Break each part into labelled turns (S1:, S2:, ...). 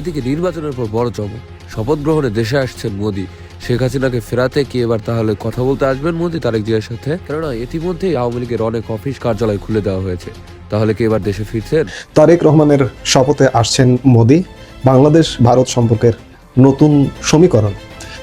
S1: এদিকে নির্বাচনের পর বড় চমক, শপথ গ্রহণে দেশে আসছেন মোদী। শেখ হাসিনাকে ফেরাতে কি এবার তাহলে কথা বলতে আসবেন মোদী তারেক জিয়ার সাথে? কেননা ইতিমধ্যেই আওয়ামী লীগের অনেক অফিস কার্যালয় খুলে দেওয়া হয়েছে। তাহলে কি এবার দেশে ফিরছেন?
S2: তারেক রহমানের শপথে আসছেন মোদী। বাংলাদেশ ভারত সম্পর্কের নতুন সমীকরণ,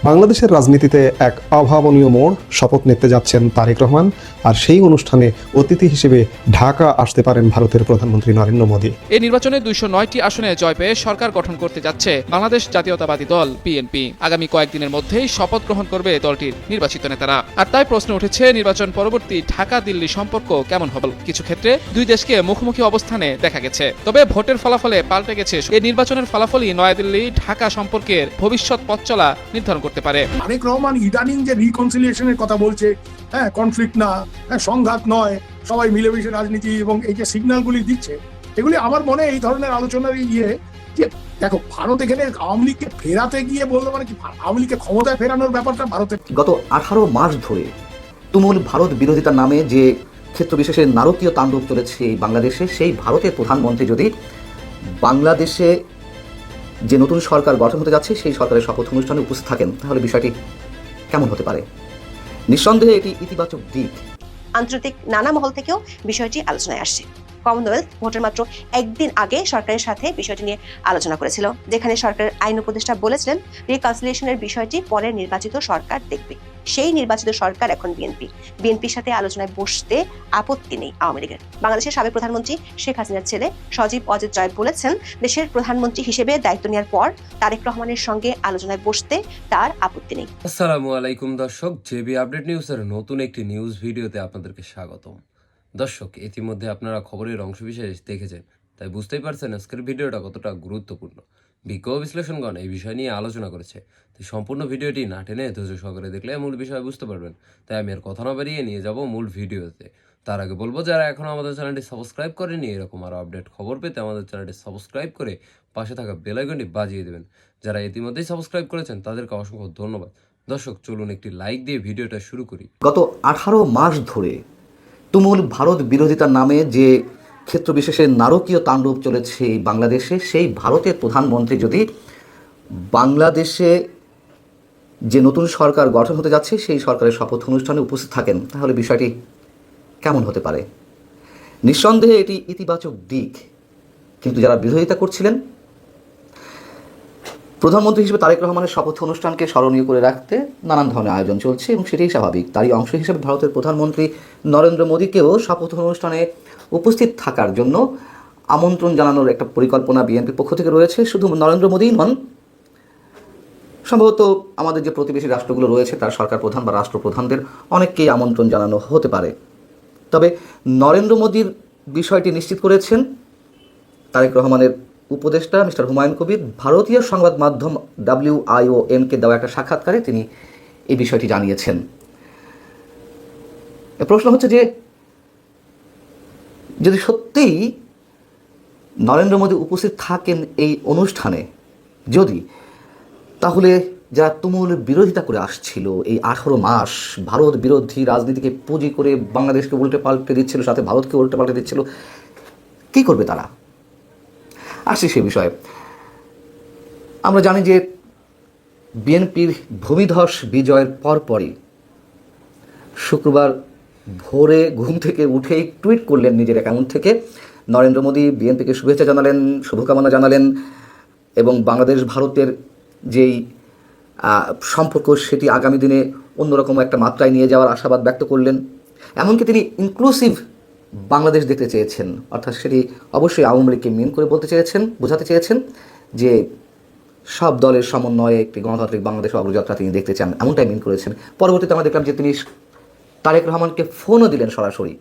S2: বাংলাদেশের রাজনীতিতে এক অভাবনীয় মোড়। শপথ নিতে যাচ্ছেন তারেক রহমান, আর সেই অনুষ্ঠানে অতিথি হিসেবে ঢাকা আসতে পারেন ভারতের প্রধানমন্ত্রী নরেন্দ্র মোদী।
S3: এই নির্বাচনে 209টি আসনে জয় পেয়ে সরকার গঠন করতে যাচ্ছে বাংলাদেশ জাতীয়তাবাদী দল বিএনপি। আগামী কয়েকদিনের মধ্যেই শপথ গ্রহণ করবে দলটির নির্বাচিত নেতারা। আর তাই প্রশ্ন উঠেছে, নির্বাচন পরবর্তী ঢাকা দিল্লি সম্পর্ক কেমন হবে? কিছু ক্ষেত্রে দুই দেশকে মুখোমুখি অবস্থানে দেখা গেছে, তবে ভোটের ফলাফলে পাল্টে গেছে। এই নির্বাচনের ফলাফলই নয়াদিল্লি ঢাকা সম্পর্কের ভবিষ্যৎ পথ চলা নির্ধারণ করতে পারে।
S4: তারেক রহমান ইদানিং যে রিকনসিলিয়েশনের কথা বলছে, কনফ্লিক্ট না, সংঘাত নয়, সবাই মিলেমিশে রাজনীতি, এবং এই যে সিগন্যালগুলি দিচ্ছে, এগুলি আমার মনে এই ধরনের আলোচনার যে দেখো, ভারত এখানে আওয়ামী লীগকে ফেরাতে গিয়ে বললো মানে কি, আওয়ামী লীগকে ক্ষমতায় ফেরানোর ব্যাপারটা ভারতের।
S5: গত 18 মাস ধরে তুমুল ভারত বিরোধিতার নামে যে ক্ষেত্র বিশেষে নারকীয় তাণ্ডব চলেছে বাংলাদেশে, সেই ভারতের প্রধানমন্ত্রী যদি বাংলাদেশে যে নতুন সরকার গঠন হতে যাচ্ছে সেই সরকারের শপথ অনুষ্ঠানে উপস্থিত থাকেন, তাহলে বিষয়টি কেমন হতে পারে? নিঃসন্দেহে এটি ইতিবাচক দিক।
S6: আন্তর্জাতিক নানা মহল থেকেও বিষয়টি আলোচনায় আসছে। কমনওয়েলথ ভোটের মাত্র একদিন আগে সরকারের সাথে বিষয়টি নিয়ে আলোচনা করেছিল, যেখানে সরকারের আইন উপদেষ্টা বলেছিলেন রিকনসিলিয়েশনের বিষয়টি পরে নির্বাচিত সরকার দেখবে। সেই নির্বাচিত সরকার এখন বিএনপির সাথে আলোচনায় বসতে আপত্তি নেই আওয়ামী লীগের। বাংলাদেশের সাবেক প্রধানমন্ত্রী শেখ হাসিনার ছেলে সজীব অজিত রায় বলেছেন, দেশের প্রধানমন্ত্রী হিসেবে দায়িত্ব নেওয়ার পর তারেক রহমানের সঙ্গে আলোচনায় বসতে তার আপত্তি নেই।
S1: আসসালামু আলাইকুম দর্শক, জেবি আপডেট নিউজের নতুন একটি নিউজ ভিডিওতে আপনাদেরকে স্বাগতম। দর্শক, ইতিমধ্যে আপনারা খবরের অংশবিশেষ দেখেছেন, তাই বুঝতেই পারছেন আজকের ভিডিওটা কতটা গুরুত্বপূর্ণ। বিজ্ঞ বিশ্লেষণগণ এই বিষয় নিয়ে আলোচনা করেছে, তাই সম্পূর্ণ ভিডিওটি না টেনে ধৈর্য সহকারে দেখলে মূল বিষয় বুঝতে পারবেন। তাই আমি আর কথা না বাড়িয়ে নিয়ে যাব মূল ভিডিওতে। তার আগে বলবো, যারা এখনও আমাদের চ্যানেলটি সাবস্ক্রাইব করেনি, এরকম আরও আপডেট খবর পেতে আমাদের চ্যানেলটি সাবস্ক্রাইব করে পাশে থাকা বেল আইকনটি বাজিয়ে দেবেন। যারা ইতিমধ্যেই সাবস্ক্রাইব করেছেন তাদেরকে অসংখ্য ধন্যবাদ। দর্শক, চলুন একটি লাইক দিয়ে ভিডিওটা শুরু করি।
S5: গত 18 মাস ধরে তুমুল ভারত বিরোধিতার নামে যে ক্ষেত্র বিশেষে নারকীয় তাণ্ডব চলেছে বাংলাদেশে, সেই ভারতের প্রধানমন্ত্রী যদি বাংলাদেশে যে নতুন সরকার গঠন হতে যাচ্ছে সেই সরকারের শপথ অনুষ্ঠানে উপস্থিত থাকেন, তাহলে বিষয়টি কেমন হতে পারে? নিঃসন্দেহে এটি ইতিবাচক দিক। কিন্তু যারা বিরোধিতা করছিলেন, প্রধানমন্ত্রী হিসেবে তারেক রহমানের শপথ অনুষ্ঠানকে স্মরণীয় করে রাখতে নানান ধরনের আয়োজন চলছে, এবং সেটাই স্বাভাবিক। তারই অংশ হিসেবে ভারতের প্রধানমন্ত্রী নরেন্দ্র মোদীকেও শপথ অনুষ্ঠানে উপস্থিত থাকার জন্য আমন্ত্রণ জানানোর একটা পরিকল্পনা বিএনপির পক্ষ থেকে রয়েছে। শুধু নরেন্দ্র মোদীই নন, সম্ভবত আমাদের যে প্রতিবেশী রাষ্ট্রগুলো রয়েছে তার সরকার প্রধান বা রাষ্ট্রপ্রধানদের অনেককেই আমন্ত্রণ জানানো হতে পারে। তবে নরেন্দ্র মোদীর বিষয়টি নিশ্চিত করেছেন তারেক রহমানের উপদেষ্টা মিস্টার হুমায়ুন কবির। ভারতীয় সংবাদ মাধ্যম WION-কে দেওয়া একটা সাক্ষাৎকারে তিনি এই বিষয়টি জানিয়েছেন। প্রশ্ন হচ্ছে যে, যদি সত্যিই নরেন্দ্র মোদী উপস্থিত থাকেন এই অনুষ্ঠানে, তাহলে যারা তুমুল বিরোধিতা করে আসছিল এই 18 মাস, ভারত বিরোধী রাজনীতিকে পুঁজি করে বাংলাদেশকে উল্টে পাল্টে দিচ্ছিল, সাথে ভারতকে উল্টে পাল্টে দিচ্ছিল, কী করবে তারা? আসছি সে বিষয়ে। আমরা জানি যে বিএনপির ভূমিধস বিজয়ের পরপরই শুক্রবার ভোরে ঘুম থেকে উঠেই টুইট করলেন নিজের অ্যাকাউন্ট থেকে নরেন্দ্র মোদী। বিএনপিকে শুভেচ্ছা জানালেন, শুভকামনা জানালেন, এবং বাংলাদেশ ভারতের যেই সম্পর্ক সেটি আগামী দিনে অন্যরকম একটা মাত্রায় নিয়ে যাওয়ার আশাবাদ ব্যক্ত করলেন। এমনকি তিনি ইনক্লুসিভ বাংলাদেশ দেখতে চেয়েছেন, অর্থাৎ সেটি অবশ্যই আওয়ামী লীগকে মিন করে বোঝাতে চেয়েছেন যে সব দলের সমন্বয়ে একটি গণতান্ত্রিক বাংলাদেশ অগ্রযাত্রা তিনি দেখতে চান, এমনটাই মিন করেছেন। পরবর্তীতে আমরা দেখলাম যে তিনি তারেক রহমানকে ফোনও দিলেন সরাসরি,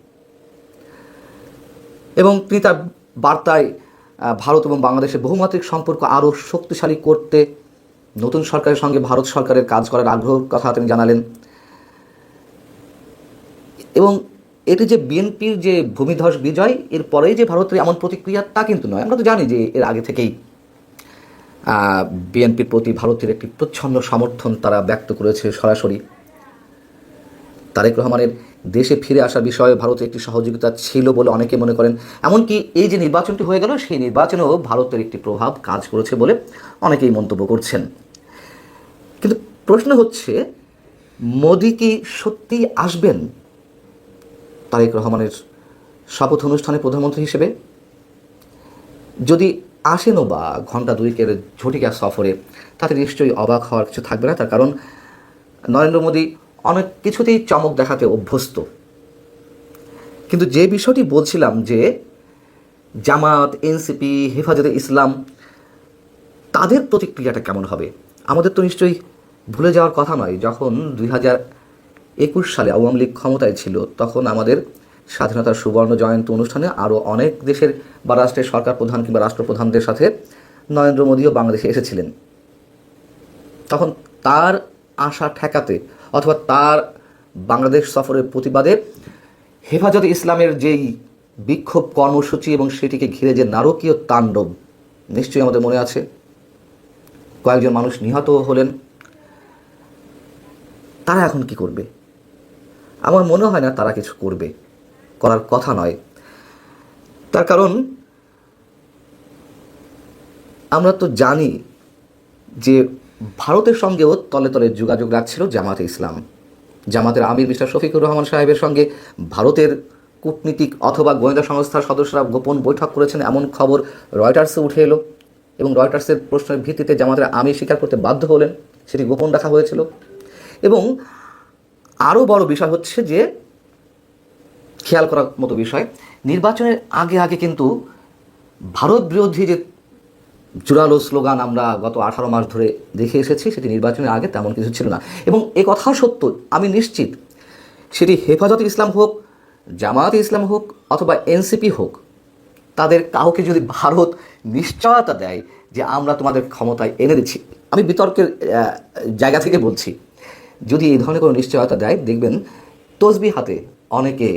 S5: এবং তিনি তার বার্তায় ভারত এবং বাংলাদেশের বহুমাত্রিক সম্পর্ক আরও শক্তিশালী করতে নতুন সরকারের সঙ্গে ভারত সরকারের কাজ করার আগ্রহের কথা তিনি জানালেন। এবং এটি যে বিএনপির যে ভূমিধস বিজয়, এর পরেই যে ভারতের এমন প্রতিক্রিয়া তা কিন্তু নয়। আমরা তো জানি যে এর আগে থেকেই বিএনপির প্রতি ভারতের একটি প্রচ্ছন্ন সমর্থন তারা ব্যক্ত করেছে সরাসরি। তারেক রহমানের দেশে ফিরে আসার বিষয়ে ভারতের একটি সহযোগিতা ছিল বলে অনেকে মনে করেন। এমনকি এই যে নির্বাচনটি হয়ে গেল, সেই নির্বাচনেও ভারতের একটি প্রভাব কাজ করেছে বলে অনেকেই মন্তব্য করছেন। কিন্তু প্রশ্ন হচ্ছে, মোদি কি সত্যিই আসবেন তারেক রহমানের শপথ অনুষ্ঠানে প্রধানমন্ত্রী হিসেবে? যদি আসেনও বা ঘণ্টা দুয়েকের ঝটিকা সফরে, তাতে নিশ্চয়ই অবাক হওয়ার কিছু থাকবে না। তার কারণ নরেন্দ্র মোদী অনেক কিছুতেই চমক দেখাতে অভ্যস্ত। কিন্তু যে বিষয়টি বলছিলাম যে জামাত, এনসিপি, হেফাজতে ইসলাম, তাদের প্রতিক্রিয়াটা কেমন হবে? আমাদের তো নিশ্চয়ই ভুলে যাওয়ার কথা নয়, যখন 2021 সালে আওয়ামী লীগ ক্ষমতায় ছিল, তখন আমাদের স্বাধীনতার সুবর্ণ জয়ন্তী অনুষ্ঠানে আরও অনেক দেশের বা রাষ্ট্রের সরকার প্রধান কিংবা রাষ্ট্রপ্রধানদের সাথে নরেন্দ্র মোদীও বাংলাদেশে এসেছিলেন। তখন তার আশা ঠেকাতে অথবা তার বাংলাদেশ সফরের প্রতিবাদে হেফাজতে ইসলামের যেই বিক্ষোভ কর্মসূচি এবং সেটিকে ঘিরে যে নারকীয় তাণ্ডব নিশ্চয়ই আমাদের মনে আছে। কয়েকজন মানুষ নিহত হলেন। তারা এখন কি করবে? আমার মনে হয় না তারা কিছু করবে, করার কথা নয়। তার কারণ আমরা তো জানি যে ভারতের সঙ্গেও তলে তলে যোগাযোগ রাখছিল জামাতে ইসলাম। জামাতের আমির মিস্টার শফিকুর রহমান সাহেবের সঙ্গে ভারতের কূটনীতিক অথবা গোয়েন্দা সংস্থার সদস্যরা গোপন বৈঠক করেছেন, এমন খবর রয়টার্সে উঠে এলো এবং রয়টার্সের প্রশ্নের ভিত্তিতে জামাতের আমির স্বীকার করতে বাধ্য হলেন, সেটি গোপন রাখা হয়েছিল। এবং আরও বড় বিষয় হচ্ছে যে, খেয়াল করার মতো বিষয়, নির্বাচনের আগে আগে কিন্তু ভারত বিরোধী যে জোরালো স্লোগান আমরা গত 18 মাস ধরে দেখে এসেছি, সেটি নির্বাচনের আগে তেমন কিছু ছিল না। এবং এ কথা সত্য, আমি নিশ্চিত, সেটি হেফাজতে ইসলাম হোক, জামায়াতে ইসলাম হোক অথবা এনসিপি হোক, তাদের কাউকে যদি ভারত নিশ্চয়তা দেয় যে আমরা তোমাদের ক্ষমতায় এনে দিচ্ছি, আমি বিতর্কের জায়গা থেকে বলছি, যদি এই ধরনের কোনো নিশ্চয়তা দেয়, দেখবেন তসবিহ হাতে অনেকে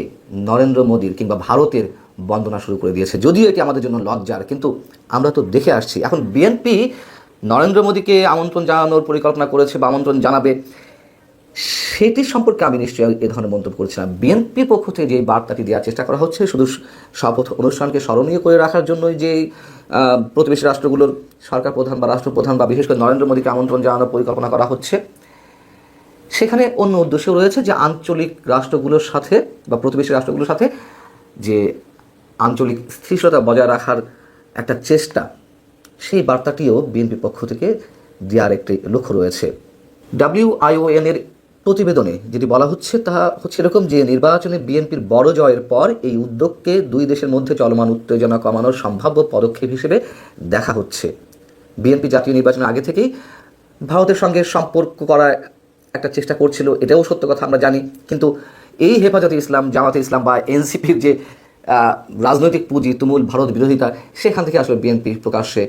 S5: নরেন্দ্র মোদীর কিংবা ভারতের বন্দনা শুরু করে দিয়েছে। যদিও এটি আমাদের জন্য লজ্জার, কিন্তু আমরা তো দেখে আসছি। এখন বিএনপি নরেন্দ্র মোদীকে আমন্ত্রণ জানানোর পরিকল্পনা করেছে বা আমন্ত্রণ জানাবে, সেটির সম্পর্কে আমি নিশ্চয়ই এ ধরনের মন্তব্য করছিলাম। বিএনপির পক্ষ থেকে যে বার্তাটি দেওয়ার চেষ্টা করা হচ্ছে, শুধু শপথ অনুষ্ঠানকে স্মরণীয় করে রাখার জন্যই যে প্রতিবেশী রাষ্ট্রগুলোর সরকার প্রধান বা রাষ্ট্রপ্রধান বা বিশেষ করে নরেন্দ্র মোদীকে আমন্ত্রণ জানানোর পরিকল্পনা করা হচ্ছে, সেখানে অন্য উদ্দেশ্য রয়েছে যে আঞ্চলিক রাষ্ট্রগুলোর সাথে বা প্রতিবেশী রাষ্ট্রগুলোর সাথে যে আঞ্চলিক স্থিতিশীলতা বজায় রাখার একটা চেষ্টা, সেই বার্তাটিও বিএনপির পক্ষ থেকে দেওয়ার একটি লক্ষ্য রয়েছে। WION এর প্রতিবেদনে যেটি বলা হচ্ছে তা হচ্ছে এরকম যে, নির্বাচনে বিএনপির বড় জয়ের পর এই উদ্যোগকে দুই দেশের মধ্যে চলমান উত্তেজনা কমানোর সম্ভাব্য পদক্ষেপ হিসেবে দেখা হচ্ছে। বিএনপি জাতীয় নির্বাচনের আগে থেকেই ভারতের সঙ্গে সম্পর্ক করার একটা চেষ্টা করছিল, এটাও সত্য কথা, আমরা জানি। কিন্তু এই হেফাজতে ইসলাম, জামাতে ইসলাম বা এনসিপির যে রাজনৈতিক পুঁজি, তুমুল ভারত বিরোধিতা, সেখান থেকে আসলে বিএনপি প্রকাশ্যে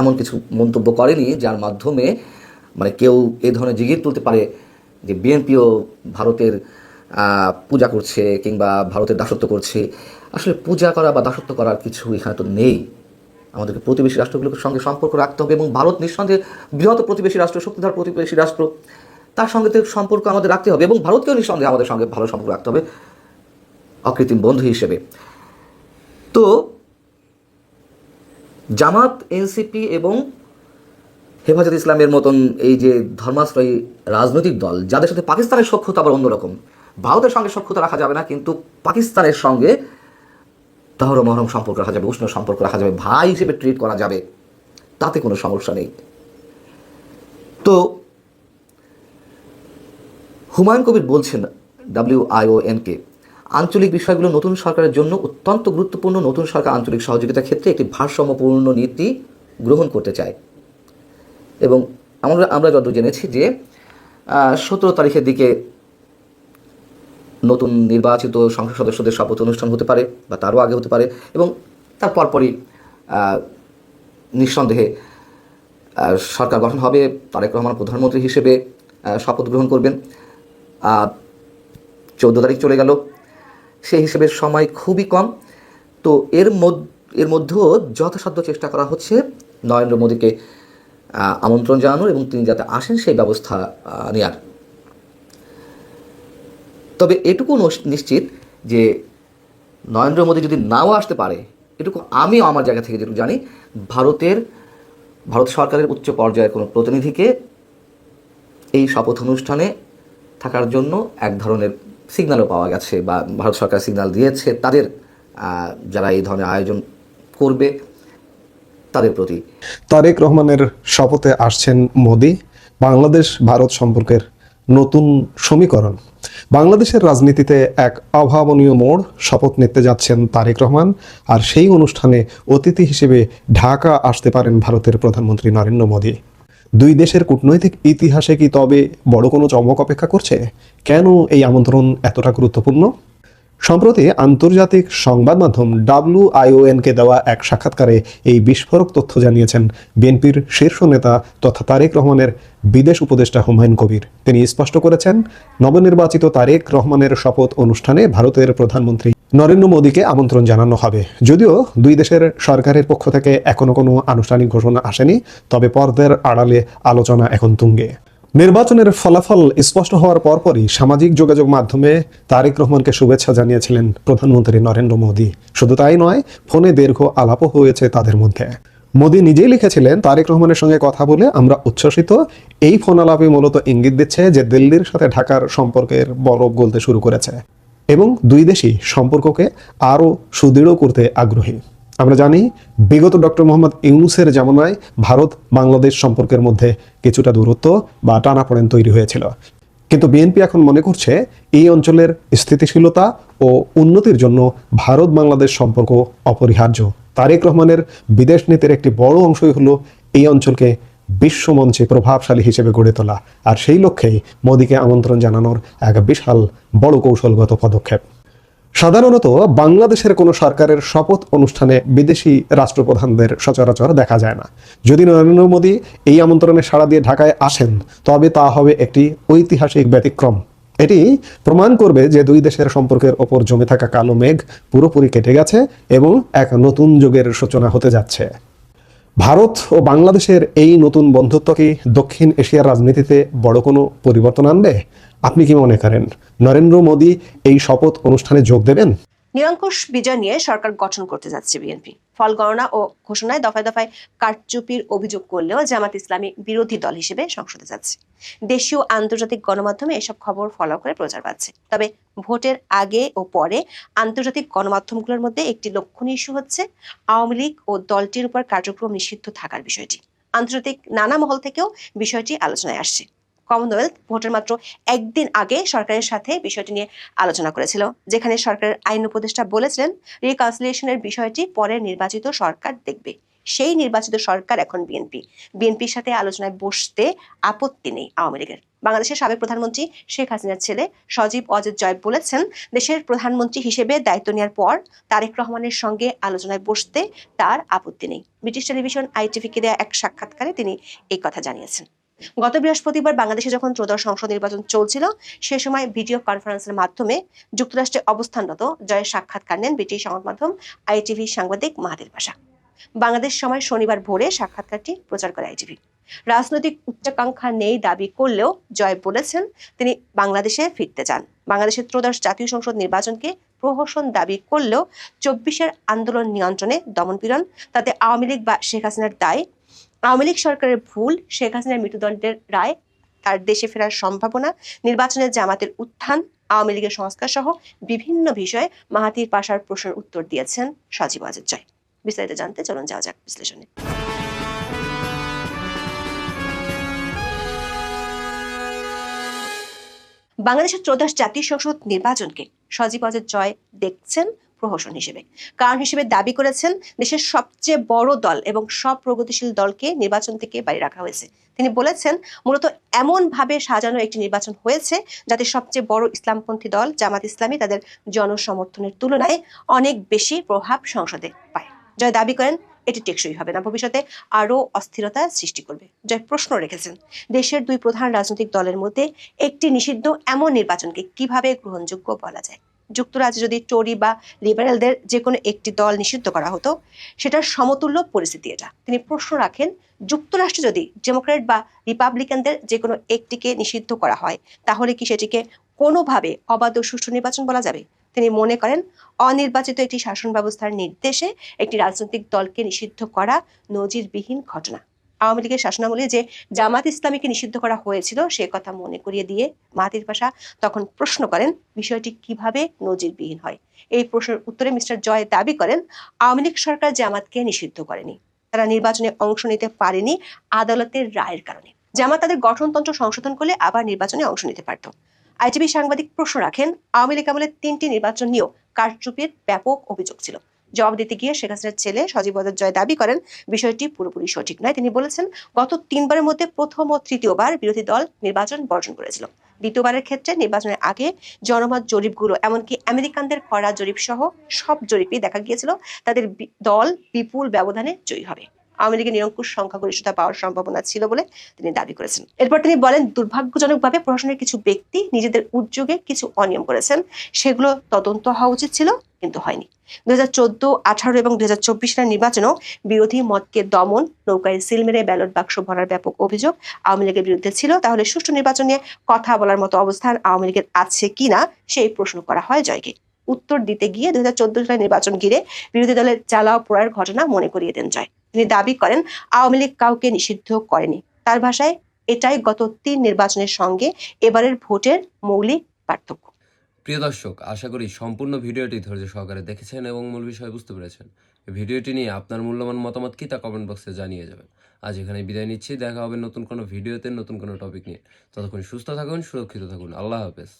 S5: এমন কিছু মন্তব্য করেনি যার মাধ্যমে মানে কেউ এই ধরনের জিগির তুলতে পারে যে বিএনপিও ভারতের পূজা করছে কিংবা ভারতের দাসত্ব করছে। আসলে পূজা করা বা দাসত্ব করার কিছু এখানে তো নেই। আমাদেরকে প্রতিবেশী রাষ্ট্রগুলোর সঙ্গে সম্পর্ক রাখতে হবে এবং ভারত নিঃসন্দেহে বৃহৎ প্রতিবেশী রাষ্ট্র, শক্তিধর প্রতিবেশী রাষ্ট্র, তার সঙ্গে তো সম্পর্ক আমাদের রাখতে হবে এবং ভারতকেও নিঃসন্দেহে আমাদের সঙ্গে ভালো সম্পর্ক রাখতে হবে অকৃত্রিম বন্ধু হিসেবে। তো জামাত, এনসিপি এবং হেফাজত ইসলামের মতন এই যে ধর্মাশ্রয়ী রাজনৈতিক দল, যাদের সাথে পাকিস্তানের সখ্যতা আবার অন্যরকম, ভারতের সঙ্গে সখ্যতা রাখা যাবে না, কিন্তু পাকিস্তানের সঙ্গে তহর মহরম সম্পর্ক রাখা যাবে, উষ্ণ সম্পর্ক রাখা যাবে, ভাই হিসেবে ট্রিট করা যাবে, তাতে কোনো সমস্যা নেই। তো হুমায়ুন কবির বলছেন WION-কে, আঞ্চলিক বিষয়গুলো নতুন সরকারের জন্য অত্যন্ত গুরুত্বপূর্ণ। নতুন সরকার আঞ্চলিক সহযোগিতার ক্ষেত্রে একটি ভারসাম্যপূর্ণ নীতি গ্রহণ করতে চায় এবং আমরা যত জেনেছি যে 17 তারিখের দিকে নতুন নির্বাচিত সংসদ সদস্যদের শপথ অনুষ্ঠান হতে পারে বা তারও আগে হতে পারে এবং তার পরপরই নিঃসন্দেহে সরকার গঠন হবে। তারেক রহমান প্রধানমন্ত্রী হিসেবে শপথ গ্রহণ করবেন। 14 তারিখ চলে গেল, সেই হিসেবে সময় খুবই কম। তো এর মধ্যেও যথাসাধ্য চেষ্টা করা হচ্ছে নরেন্দ্র মোদীকে আমন্ত্রণ জানানোর এবং তিনি যাতে আসেন সেই ব্যবস্থা নেওয়ার। তবে এটুকু নিশ্চিত যে নরেন্দ্র মোদী যদি নাও আসতে পারে, এটুকু আমিও আমার জায়গা থেকে যেটুকু জানি, ভারত সরকারের উচ্চ পর্যায়ের কোনো প্রতিনিধিকে এই শপথ অনুষ্ঠানে থাকার জন্য এক ধরনের সিগন্যালও পাওয়া গেছে, বা ভারত সরকার সিগন্যাল দিয়েছে তাদের যারা এই ধরনের আয়োজন করবে তাদের প্রতি।
S2: তারেক রহমানের শপথে আসছেন মোদি। বাংলাদেশ ভারত সম্পর্কের নতুন সমীকরণ। বাংলাদেশের রাজনীতিতে এক অভাবনীয় মোড়। শপথ নিতে যাচ্ছেন তারেক রহমান, আর সেই অনুষ্ঠানে অতিথি হিসেবে ঢাকা আসতে পারেন ভারতের প্রধানমন্ত্রী নরেন্দ্র মোদী। দুই দেশের কূটনৈতিক ইতিহাসে কি তবে বড় কোনো চমক অপেক্ষা করছে? কেন এই আমন্ত্রণ এতটা গুরুত্বপূর্ণ? সম্প্রতি আন্তর্জাতিক সংবাদ মাধ্যম WION-কে দেওয়া এক সাক্ষাৎকারে এই বিস্ফোরক তথ্য জানিয়েছেন বিএনপির শীর্ষ নেতা তথা তারেক রহমানের বিদেশ উপদেষ্টা হুমায়ুন কবির। তিনি স্পষ্ট করেছেন, নবনির্বাচিত তারেক রহমানের শপথ অনুষ্ঠানে ভারতের প্রধানমন্ত্রী নরেন্দ্র মোদীকে আমন্ত্রণ জানানো হবে। যদিও দুই দেশের সরকারের পক্ষ থেকে এখনো কোনো আনুষ্ঠানিক ঘোষণা আসেনি, তবে পর্দার আড়ালে আলোচনা এখন তুঙ্গে। নির্বাচনের ফলাফল স্পষ্ট হওয়ার পরপরই সামাজিক যোগাযোগ মাধ্যমে তারেক রহমানকে শুভেচ্ছা জানিয়েছিলেন প্রধানমন্ত্রী নরেন্দ্র মোদী। শুধু তাই নয়, ফোনে দীর্ঘ আলাপও হয়েছে তাদের মধ্যে। মোদী নিজেই লিখেছিলেন, তারেক রহমানের সঙ্গে কথা বলে আমরা উচ্ছ্বসিত। এই ফোন আলাপে মূলত ইঙ্গিত দিচ্ছে যে দিল্লির সাথে ঢাকার সম্পর্কের বরফ গলতে শুরু করেছে এবং দুই দেশই সম্পর্ককে আরও সুদৃঢ় করতে আগ্রহী। আমরা জানি, বিগত ডক্টর মোহাম্মদ ইউনূসের জামানায় ভারত বাংলাদেশ সম্পর্কের মধ্যে কিছুটা দূরত্ব বা টানাপোড়েন তৈরি হয়েছিল, কিন্তু বিএনপি এখন মনে করছে এই অঞ্চলের স্থিতিশীলতা ও উন্নতির জন্য ভারত বাংলাদেশ সম্পর্ক অপরিহার্য। তারেক রহমানের বিদেশ নীতির একটি বড় অংশই হলো এই অঞ্চলকে বিশ্বমঞ্চে প্রভাবশালী হিসেবে গড়ে তোলা, আর সেই লক্ষ্যেই মোদীকে আমন্ত্রণ জানানোর এক বিশাল বড় কৌশলগত পদক্ষেপ। সাধারণত বাংলাদেশের কোনো সরকারের শপথ অনুষ্ঠানে বিদেশি রাষ্ট্রপ্রধানদের সচরাচর দেখা যায় না। যদি নরেন্দ্র মোদী এই আমন্ত্রণে সাড়া দিয়ে ঢাকায় আসেন, তবে তা হবে একটি ঐতিহাসিক ব্যতিক্রম। এটি প্রমাণ করবে যে দুই দেশের সম্পর্কের ওপর জমে থাকা কালো মেঘ পুরোপুরি কেটে গেছে এবং এক নতুন যুগের সূচনা হতে যাচ্ছে। ভারত ও বাংলাদেশের এই নতুন বন্ধুত্ব কি দক্ষিণ এশিয়ার রাজনীতিতে বড় কোনো পরিবর্তন আনবে? আপনি কি মনে করেন নরেন্দ্র মোদী এই শপথ অনুষ্ঠানে যোগ দেবেন?
S6: নিরঙ্কুশ বিজয় নিয়ে সরকার গঠন করতে যাচ্ছে বিএনপি। ফল গণনা ও ঘোষণায় দফায় দফায় কারচুপির অভিযোগ করলেও জামাত ইসলামী বিরোধী দল হিসেবে সংসদে যাচ্ছে। দেশীয় আন্তর্জাতিক গণমাধ্যমে এসব খবর ফলো করে প্রচার পাচ্ছে। তবে ভোটের আগে ও পরে আন্তর্জাতিক গণমাধ্যমগুলোর মধ্যে একটি লক্ষণীয় ইস্যু হচ্ছে আওয়ামী লীগ ও দলটির উপর কার্যক্রম নিষিদ্ধ থাকার বিষয়টি। আন্তর্জাতিক নানা মহল থেকেও বিষয়টি আলোচনায় আসছে। কমনওয়েলথ ভোটের মাত্র একদিন আগে সরকারের সাথে বিষয়টি নিয়ে আলোচনা করেছিল, যেখানে সরকারের আইন উপদেষ্টা বলেছিলেন রিকনসিলিয়েশনের বিষয়টি পরে নির্বাচিত সরকার দেখবে। সেই নির্বাচিত সরকার এখন বিএনপির সাথে আলোচনায় বসতে আপত্তি নেই আওয়ামী লীগের। বাংলাদেশের সাবেক প্রধানমন্ত্রী শেখ হাসিনার ছেলে সজীব ওয়াজেদ জয় বলেছেন, দেশের প্রধানমন্ত্রী হিসেবে দায়িত্ব নেওয়ার পর তারেক রহমানের সঙ্গে আলোচনায় বসতে তার আপত্তি নেই। ব্রিটিশ টেলিভিশন ITV-কে দেওয়া এক সাক্ষাৎকারে তিনি এই কথা জানিয়েছেন। গত বৃহস্পতিবার বাংলাদেশে যখন ত্রয়োদশ সংসদ নির্বাচন চলছিল, সে সময় ভিডিও কনফারেন্সের মাধ্যমে যুক্তরাষ্ট্রে অবস্থানরত জয়ের সাক্ষাৎকার নেন ব্রিটিশ সংবাদ মাধ্যম ITV সাংবাদিক মাহাদির পাশা। বাংলাদেশ সময় শনিবার ভোরে সাক্ষাৎকারটি প্রচার করে ITV। রাজনৈতিক উচ্চাকাঙ্ক্ষা নেই দাবি করলেও জয় বলেছেন তিনি বাংলাদেশে ফিরতে চান। বাংলাদেশের ত্রয়োদশ জাতীয় সংসদ নির্বাচনকে প্রহসন দাবি করলেও 24-এর আন্দোলন নিয়ন্ত্রণে দমনপীড়ন, তাতে আওয়ামী লীগ বা শেখ হাসিনার দায়, আওয়ামী লীগ সরকারের ভুল, শেখ হাসিনার মৃত্যুদণ্ডের রায়, তার দেশে ফেরার সম্ভাবনা, নির্বাচনের জামাতের উত্থান, আওয়ামী লীগের সংস্কার সহ বিভিন্ন বিষয়ে মাহাথির পাশার প্রশ্নের উত্তর দিয়েছেন সজীব ওয়াজেদ জয়। বিস্তারিত জানতে চলুন যাওয়া যাক বিশ্লেষণে। বাংলাদেশের ত্রয়োদশ জাতীয় সংসদ নির্বাচনকে সজীব ওয়াজেদ জয় দেখছেন প্রহসন হিসেবে। কারণ হিসেবে দাবি করেছেন, দেশের সবচেয়ে বড় দল এবং সব প্রগতিশীল দলকে নির্বাচন থেকে বাইরে রাখা হয়েছে। তিনি বলেছেন, মূলত এমন ভাবে সাজানো একটি নির্বাচন হয়েছে যাতে সবচেয়ে বড় ইসলামপন্থী দল জামাত ইসলামী তাদের জনসমর্থনের তুলনায় অনেক বেশি প্রভাব সংসদে পায়। জয় দাবি করেন, এটি টেকসই হবে না, ভবিষ্যতে আরও অস্থিরতা সৃষ্টি করবে। জয় প্রশ্ন রেখেছেন, দেশের দুই প্রধান রাজনৈতিক দলের মধ্যে একটি নিষিদ্ধ এমন নির্বাচনকে কিভাবে গ্রহণযোগ্য বলা যায়? যুক্তরাজ্যে যদি টরি বা লিবারেলদের যে কোনো একটি দল নিষিদ্ধ করা হতো, সেটার সমতুল্য পরিস্থিতি এটা। তিনি প্রশ্ন রাখেন, যুক্তরাষ্ট্রে যদি ডেমোক্রেট বা রিপাবলিকানদের যে কোনো একটিকে নিষিদ্ধ করা হয়, তাহলে কি সেটিকে কোনোভাবে অবাধ ও সুষ্ঠু নির্বাচন বলা যাবে? তিনি মনে করেন অনির্বাচিত একটি শাসন ব্যবস্থার নির্দেশে একটি রাজনৈতিক দলকে নিষিদ্ধ করা নজিরবিহীন ঘটনা। আওয়ামী লীগের শাসনামলে যে জামাত ইসলামীকে নিষিদ্ধ করা হয়েছিল সে কথা মনে করিয়ে দিয়ে মাহাথির পাশা তখন প্রশ্ন করেন বিষয়টি কিভাবে নজিরবিহীন হয়। এই প্রশ্নের উত্তরে মিস্টার জয় দাবি করেন আওয়ামী লীগ সরকার জামাতকে নিষিদ্ধ করেনি, তারা নির্বাচনে অংশ নিতে পারেনি আদালতের রায়ের কারণে। জামাত তাদের গঠনতন্ত্র সংশোধন করলে আবার নির্বাচনে অংশ নিতে পারত। আইটিভি সাংবাদিক প্রশ্ন রাখেন আওয়ামী লীগ আমলে 3টি নির্বাচন নিয়েও কারচুপির ব্যাপক অভিযোগ ছিল। জবাব দিতে গিয়ে শেখ হাসিনার ছেলে সজীব ওয়াজেদ জয় দাবি করেন বিষয়টি পুরোপুরি সঠিক নয়। তিনি বলেছেন গত 3বারের মধ্যে প্রথম ও তৃতীয়বার বিরোধী দল নির্বাচন বর্জন করেছিল। দ্বিতীয়বারের ক্ষেত্রে নির্বাচনের আগে জনমত জরিপগুলো এমনকি আমেরিকানদের করা জরিপ সহ সব জরিপই দেখা গিয়েছিল তাদের দল বিপুল ব্যবধানে জয়ী হবে। আওয়ামী লীগের নিরঙ্কুশ সংখ্যাগরিষ্ঠতা পাওয়ার সম্ভাবনা ছিল বলে তিনি দাবি করেছেন। এরপর তিনি বলেন দুর্ভাগ্যজনকভাবে প্রশাসনের কিছু ব্যক্তি নিজেদের উদ্যোগে কিছু অনিয়ম করেছেন, সেগুলো তদন্ত হওয়া উচিত ছিল কিন্তু হয়নি। 2014, 18 এবং 2024 সালের নির্বাচনেও বিরোধী মতকে দমন, নৌকায় সিল মেরে ব্যালট বাক্স ভরার ব্যাপক অভিযোগ আওয়ামী লীগের বিরুদ্ধে ছিল। তাহলে সুষ্ঠু নির্বাচন নিয়ে কথা বলার মতো অবস্থান আওয়ামী লীগের আছে কিনা সেই প্রশ্ন করা হয় জয়কে। উত্তর দিতে গিয়ে 2014 সালের নির্বাচন ঘিরে বিরোধী দলের জ্বালাও পোড়ার ঘটনা মনে করিয়ে দেন জয়। তিনি দাবি করেন আওয়ামী লীগ কাউকে নিষিদ্ধ করেনি। তার ভাষায় এটাই গত 3 নির্বাচনের সঙ্গে এবারের ভোটের মৌলিক পার্থক্য।
S1: প্রিয় দর্শক, আশা করি সম্পূর্ণ ভিডিওটি ধৈর্য সহকারে দেখেছেন এবং মূল বিষয় বুঝতে পেরেছেন। এই ভিডিওটি নিয়ে আপনার মূল্যবান মতামত কি তা কমেন্ট বক্সে জানিয়ে যাবেন। আজ এখানে বিদায় নিচ্ছি, দেখা হবে নতুন কোনো ভিডিওতে নতুন কোনো টপিক নিয়ে। ততক্ষণ সুস্থ থাকুন, সুরক্ষিত থাকুন। আল্লাহ হাফেজ।